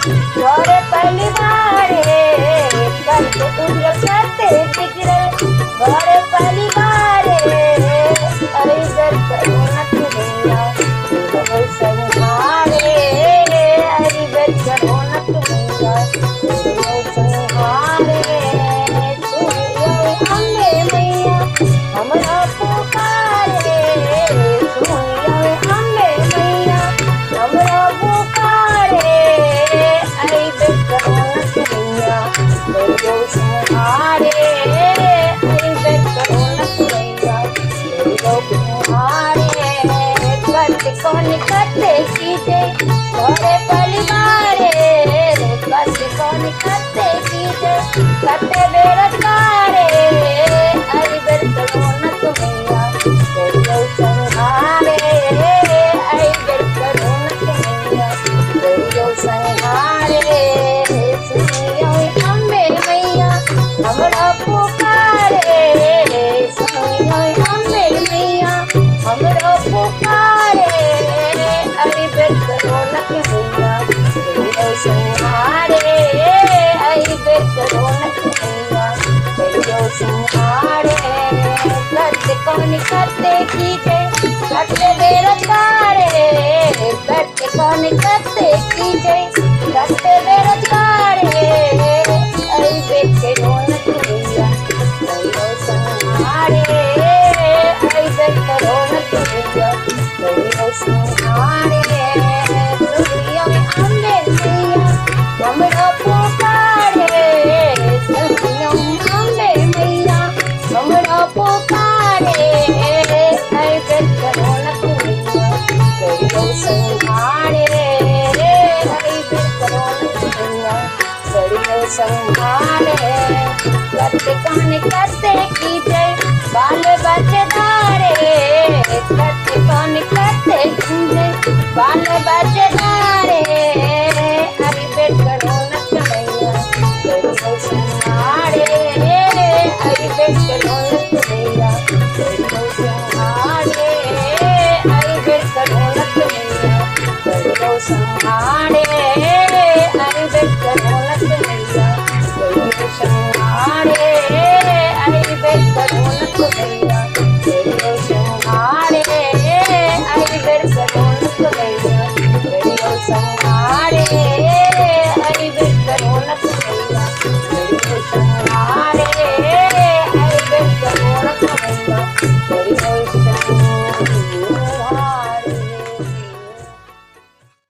घर परिवार करते उजर करते बिगड़ल घर परिवार अरिदर करुणा तुम्हारा हो संहारे अरिदर करुणा तुम्हारा हो संहारे सुनियो अम्बे मैया हमरा पुकारे सुनियो अम्बे मैया हमरा पुकारे अरिदर करुणा तुम्हारा हो संहारे अरिदर करुणा तुम्हारा हो संहारे करते कौन करते कीजे घरे परिवार करते कौन करते कीजे करते बेरोजगार अरिदर करुणा तुम्हारा हो संहारे अरिदर करुणा तुम्हारा हो संहारे सुनियो अम्बे मैया हमरा पुकारे सुनियो अम्बे मैया हमरा पुकारे अरिदर करुणा तुम्हारा हो संहारे अरिदर करुणा तुम्हारा हो संहारे करते कौन करते कीजे करते बेरोजगार करते कौन करते कीजे करते बेरोजगार अरिदर करुणा तुम्हारा हो संहारे अरिदर करुणा तुम्हारा हो संहारे सुनियो अम्बे मैया हमरा पुकारे सुनियो अम्बे मैया हमरा पुकारे अरिदर करुणा तुम्हारा हो संहारे अरिदर करुणा तुम्हारा हो संहारे करते कौन करते कीजे बाल बच्चेदारे करते कौन करते कीजे बाल बच्चेदारे